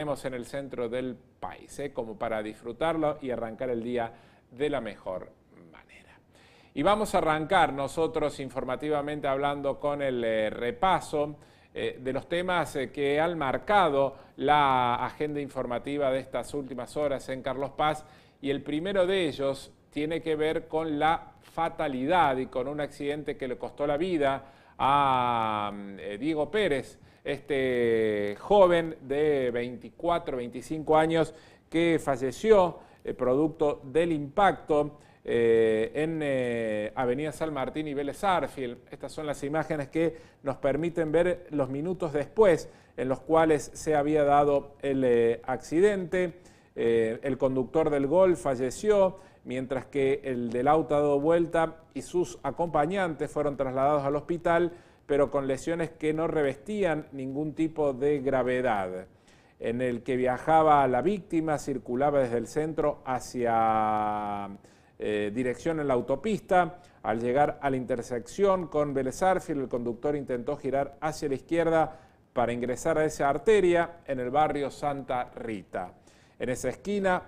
Tenemos en el centro del país, como para disfrutarlo y arrancar el día de la mejor manera. Y vamos a arrancar nosotros informativamente hablando con el repaso de los temas que han marcado la agenda informativa de estas últimas horas en Carlos Paz, y el primero de ellos tiene que ver con la fatalidad y con un accidente que le costó la vida a Diego Pérez, este joven de 24, 25 años que falleció producto del impacto en Avenida San Martín y Vélez Sarsfield. Estas son las imágenes que nos permiten ver los minutos después en los cuales se había dado el accidente. El conductor del Gol falleció, mientras que el del auto ha dado vuelta y sus acompañantes fueron trasladados al hospital, pero con lesiones que no revestían ningún tipo de gravedad. En el que viajaba la víctima, circulaba desde el centro hacia dirección en la autopista. Al llegar a la intersección con Vélez Sarsfield, el conductor intentó girar hacia la izquierda para ingresar a esa arteria en el barrio Santa Rita. En esa esquina,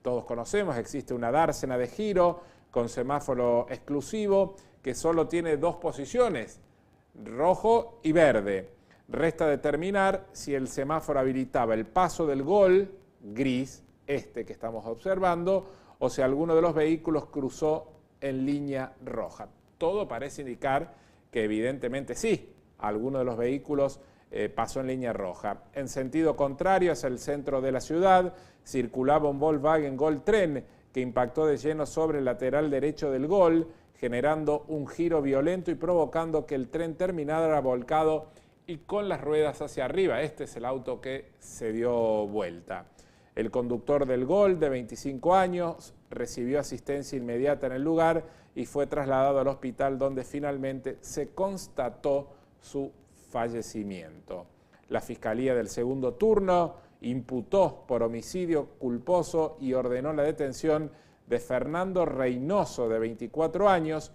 todos conocemos, existe una dársena de giro con semáforo exclusivo que solo tiene dos posiciones, rojo y verde. Resta determinar si el semáforo habilitaba el paso del Gol, gris, este que estamos observando, o si alguno de los vehículos cruzó en línea roja. Todo parece indicar que evidentemente sí, alguno de los vehículos pasó en línea roja. En sentido contrario, hacia el centro de la ciudad, circulaba un Volkswagen Gol Tren que impactó de lleno sobre el lateral derecho del Gol, generando un giro violento y provocando que el tren terminara volcado y con las ruedas hacia arriba. Este es el auto que se dio vuelta. El conductor del Gol, de 25 años, recibió asistencia inmediata en el lugar y fue trasladado al hospital, donde finalmente se constató su fallecimiento. La Fiscalía del segundo turno imputó por homicidio culposo y ordenó la detención de Fernando Reynoso, de 24 años,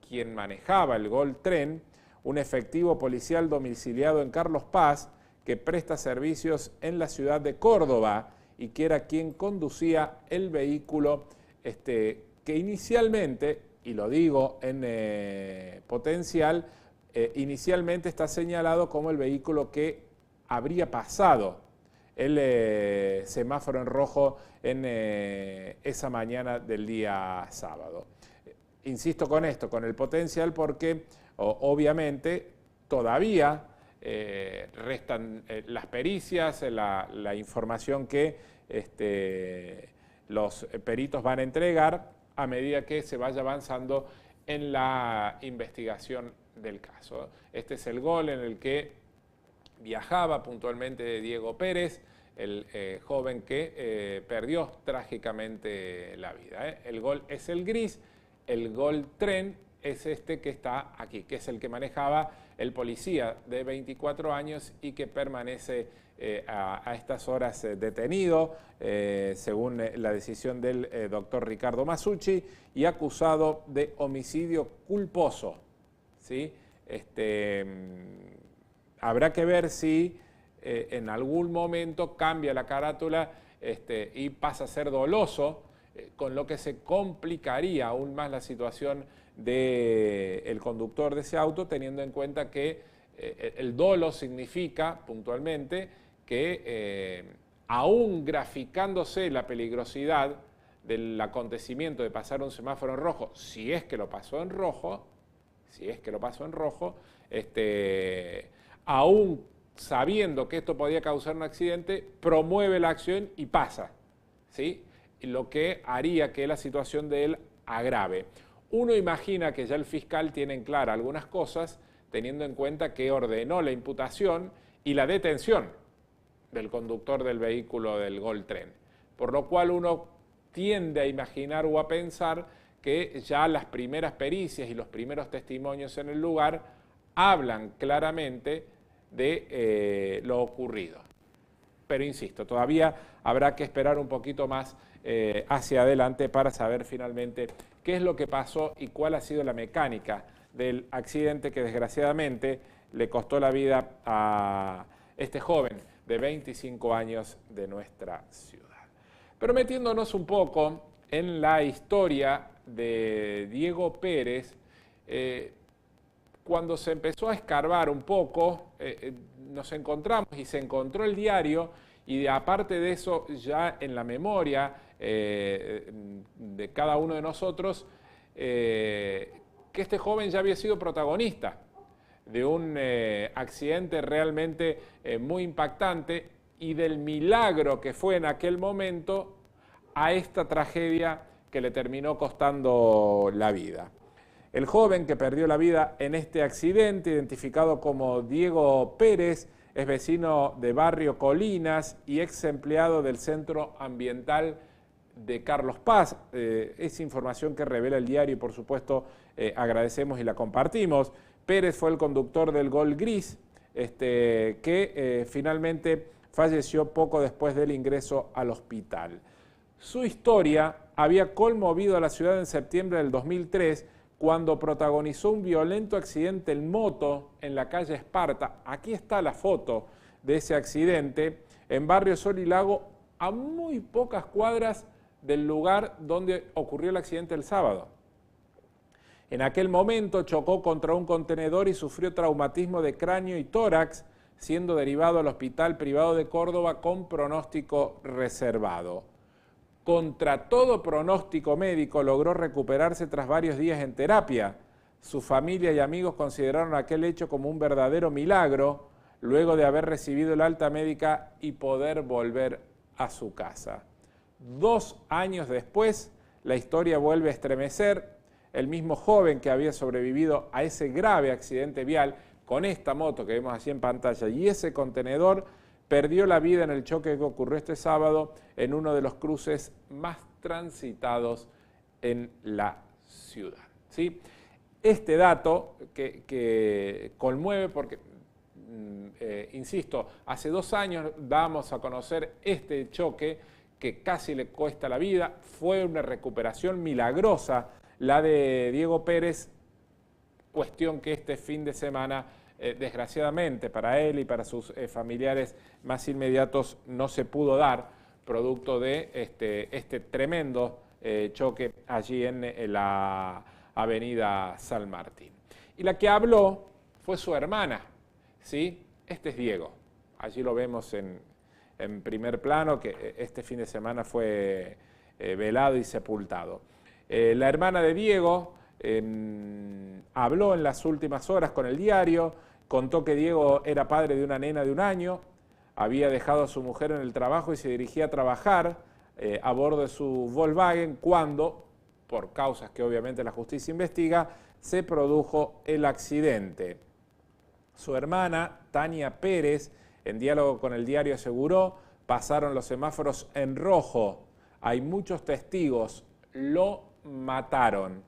quien manejaba el Gol Tren, un efectivo policial domiciliado en Carlos Paz que presta servicios en la ciudad de Córdoba y que era quien conducía el vehículo que inicialmente, y lo digo en potencial, inicialmente está señalado como el vehículo que habría pasado el semáforo en rojo en esa mañana del día sábado. Insisto con esto, con el potencial, porque obviamente todavía restan las pericias, la información que los peritos van a entregar a medida que se vaya avanzando en la investigación del caso. Este es el Gol en el que viajaba puntualmente Diego Pérez, el joven que perdió trágicamente la vida. El Gol es el gris, el Gol Tren es este que está aquí, que es el que manejaba el policía de 24 años y que permanece a estas horas detenido, según la decisión del doctor Ricardo Masucci, y acusado de homicidio culposo, ¿sí? Habrá que ver si en algún momento cambia la carátula y pasa a ser doloso, con lo que se complicaría aún más la situación del conductor de ese auto, teniendo en cuenta que el dolo significa puntualmente que aún graficándose la peligrosidad del acontecimiento de pasar un semáforo en rojo, si es que lo pasó en rojo, aún sabiendo que esto podía causar un accidente, promueve la acción y pasa, ¿sí? Lo que haría que la situación de él agrave. Uno imagina que ya el fiscal tiene en clara algunas cosas, teniendo en cuenta que ordenó la imputación y la detención del conductor del vehículo del Gol Tren, por lo cual uno tiende a imaginar o a pensar que ya las primeras pericias y los primeros testimonios en el lugar hablan claramente de lo ocurrido. Pero insisto, todavía habrá que esperar un poquito más hacia adelante para saber finalmente qué es lo que pasó y cuál ha sido la mecánica del accidente que desgraciadamente le costó la vida a este joven de 25 años de nuestra ciudad. Pero metiéndonos un poco en la historia de Diego Pérez, cuando se empezó a escarbar un poco, nos encontramos y se encontró el diario, y aparte de eso, ya en la memoria de cada uno de nosotros, que este joven ya había sido protagonista de un accidente realmente muy impactante y del milagro que fue en aquel momento a esta tragedia que le terminó costando la vida. El joven que perdió la vida en este accidente, identificado como Diego Pérez, es vecino de Barrio Colinas y ex empleado del Centro Ambiental de Carlos Paz. Es información que revela el diario y por supuesto agradecemos y la compartimos. Pérez fue el conductor del Gol Gris, que finalmente falleció poco después del ingreso al hospital. Su historia había conmovido a la ciudad en septiembre del 2003, cuando protagonizó un violento accidente en moto en la calle Esparta. Aquí está la foto de ese accidente en Barrio Sol y Lago, a muy pocas cuadras del lugar donde ocurrió el accidente el sábado. En aquel momento chocó contra un contenedor y sufrió traumatismo de cráneo y tórax, siendo derivado al Hospital Privado de Córdoba con pronóstico reservado. Contra todo pronóstico médico logró recuperarse tras varios días en terapia. Su familia y amigos consideraron aquel hecho como un verdadero milagro, luego de haber recibido el alta médica y poder volver a su casa. 2 años después, la historia vuelve a estremecer. El mismo joven que había sobrevivido a ese grave accidente vial con esta moto que vemos así en pantalla y ese contenedor, perdió la vida en el choque que ocurrió este sábado en uno de los cruces más transitados en la ciudad. ¿Sí? Este dato que conmueve porque, insisto, hace 2 años dábamos a conocer este choque que casi le cuesta la vida. Fue una recuperación milagrosa la de Diego Pérez, cuestión que este fin de semana desgraciadamente para él y para sus familiares más inmediatos no se pudo dar, producto de este tremendo choque allí en la avenida San Martín. Y la que habló fue su hermana, ¿sí? Este es Diego, allí lo vemos en primer plano, que este fin de semana fue velado y sepultado. La hermana de Diego habló en las últimas horas con el diario. Contó que Diego era padre de una nena de 1 año, había dejado a su mujer en el trabajo y se dirigía a trabajar a bordo de su Volkswagen cuando, por causas que obviamente la justicia investiga, se produjo el accidente. Su hermana, Tania Pérez, en diálogo con el diario aseguró: pasaron los semáforos en rojo, hay muchos testigos, lo mataron.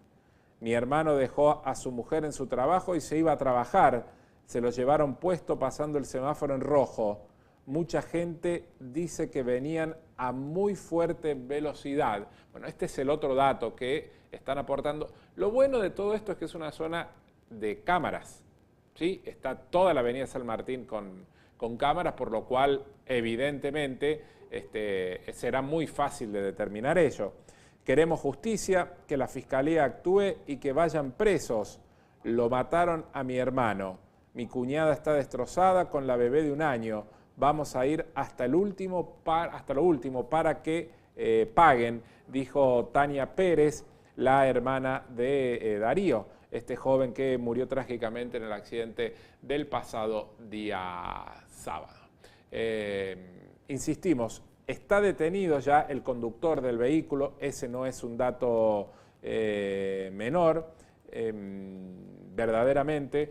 Mi hermano dejó a su mujer en su trabajo y se iba a trabajar. Se lo llevaron puesto pasando el semáforo en rojo. Mucha gente dice que venían a muy fuerte velocidad. Bueno, este es el otro dato que están aportando. Lo bueno de todo esto es que es una zona de cámaras, ¿sí? Está toda la avenida San Martín con cámaras, por lo cual evidentemente será muy fácil de determinar ello. Queremos justicia, que la Fiscalía actúe y que vayan presos. Lo mataron a mi hermano. Mi cuñada está destrozada con la bebé de 1 año. Vamos a ir hasta lo último para que paguen, dijo Tania Pérez, la hermana de Darío, este joven que murió trágicamente en el accidente del pasado día sábado. Insistimos, está detenido ya el conductor del vehículo, ese no es un dato menor, verdaderamente,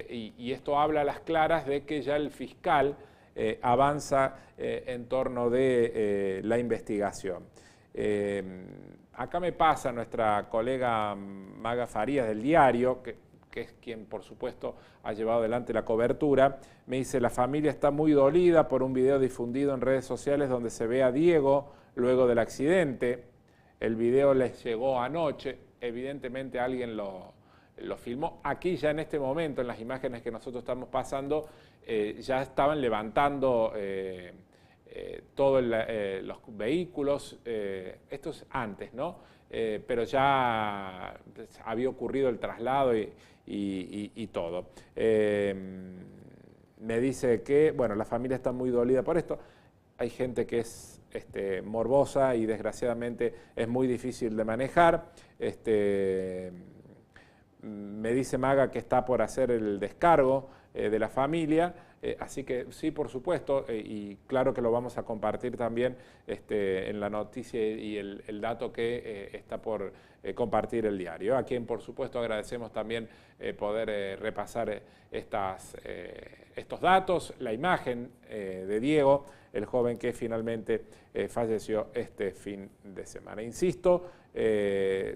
y esto habla a las claras de que ya el fiscal avanza en torno de la investigación. Acá me pasa nuestra colega Maga Farías del diario, que es quien por supuesto ha llevado adelante la cobertura, me dice: la familia está muy dolida por un video difundido en redes sociales donde se ve a Diego luego del accidente. El video les llegó anoche, evidentemente alguien lo lo filmó. Aquí ya en este momento, en las imágenes que nosotros estamos pasando, ya estaban levantando todos los vehículos, esto es antes, ¿no? Pero ya había ocurrido el traslado y todo. Me dice que, bueno, la familia está muy dolida por esto. Hay gente que es morbosa y desgraciadamente es muy difícil de manejar. Me dice Maga que está por hacer el descargo de la familia, así que sí, por supuesto, y claro que lo vamos a compartir también en la noticia y el dato que está por compartir el diario, a quien por supuesto agradecemos también poder repasar estos datos, la imagen de Diego, el joven que finalmente falleció este fin de semana. Insisto,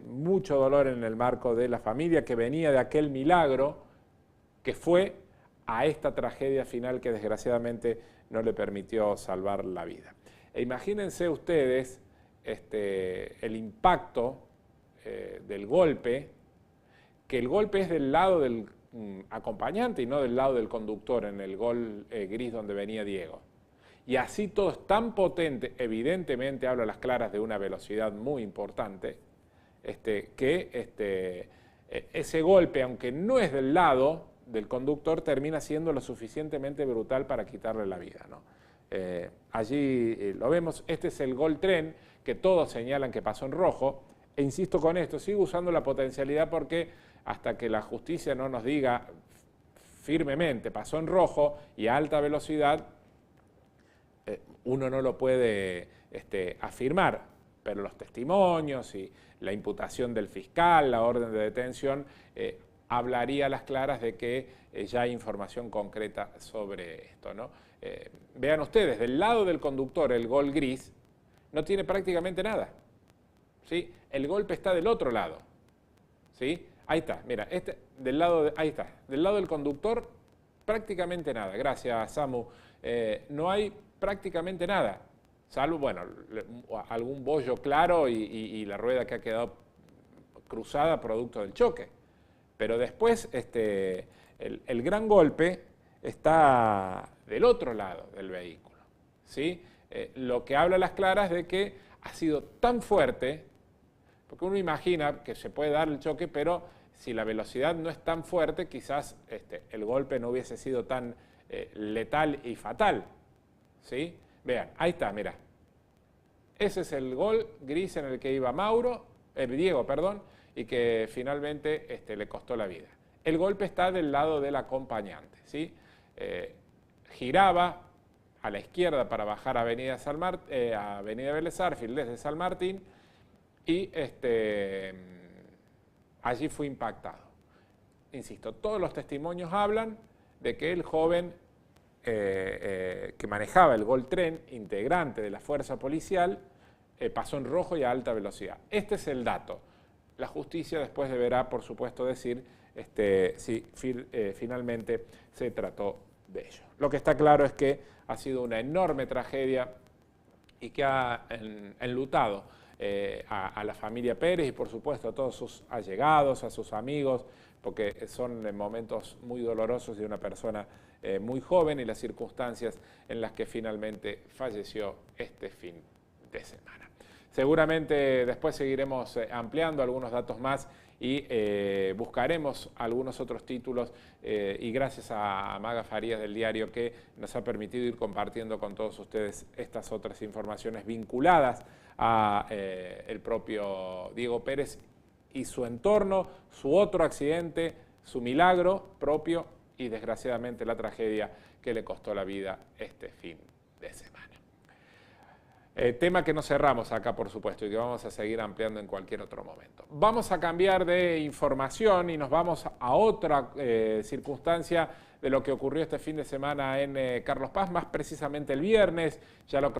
mucho dolor en el marco de la familia que venía de aquel milagro que fue a esta tragedia final que desgraciadamente no le permitió salvar la vida. E imagínense ustedes el impacto del golpe, que el golpe es del lado del acompañante y no del lado del conductor en el gol gris donde venía Diego. Y así todo es tan potente, evidentemente habla a las claras de una velocidad muy importante, que ese golpe, aunque no es del lado del conductor, termina siendo lo suficientemente brutal para quitarle la vida, ¿no? Allí lo vemos, este es el gol tren, que todos señalan que pasó en rojo, e insisto con esto, sigo usando la potencialidad porque hasta que la justicia no nos diga firmemente pasó en rojo y a alta velocidad, uno no lo puede afirmar, pero los testimonios y la imputación del fiscal, la orden de detención, hablaría a las claras de que ya hay información concreta sobre esto, ¿no? Vean ustedes, del lado del conductor, el gol gris no tiene prácticamente nada, ¿sí? El golpe está del otro lado, ¿sí? Ahí está, mira, ahí está, del lado del conductor prácticamente nada, gracias Samu, no hay prácticamente nada, salvo, bueno, algún bollo claro y la rueda que ha quedado cruzada producto del choque. Pero después el gran golpe está del otro lado del vehículo, ¿sí? Lo que habla a las claras de que ha sido tan fuerte, porque uno imagina que se puede dar el choque, pero si la velocidad no es tan fuerte, quizás el golpe no hubiese sido tan letal y fatal, ¿sí? Vean, ahí está, mira. Ese es el gol gris en el que iba Diego, perdón, y que finalmente le costó la vida. El golpe está del lado del acompañante, ¿sí? Giraba a la izquierda para bajar a Avenida Vélez Arfield desde San Martín y allí fue impactado. Insisto, todos los testimonios hablan de que el joven que manejaba el Gol Tren, integrante de la fuerza policial, pasó en rojo y a alta velocidad. Este es el dato. La justicia después deberá, por supuesto, decir si finalmente se trató de ello. Lo que está claro es que ha sido una enorme tragedia y que ha enlutado a la familia Pérez y, por supuesto, a todos sus allegados, a sus amigos, porque son momentos muy dolorosos de una persona muy joven y las circunstancias en las que finalmente falleció este fin de semana. Seguramente después seguiremos ampliando algunos datos más y buscaremos algunos otros títulos y gracias a Maga Farías del diario que nos ha permitido ir compartiendo con todos ustedes estas otras informaciones vinculadas a el propio Diego Pérez y su entorno, su otro accidente, su milagro propio y desgraciadamente la tragedia que le costó la vida este fin de semana. Tema que no cerramos acá, por supuesto, y que vamos a seguir ampliando en cualquier otro momento. Vamos a cambiar de información y nos vamos a otra circunstancia de lo que ocurrió este fin de semana en Carlos Paz, más precisamente el viernes, ya lo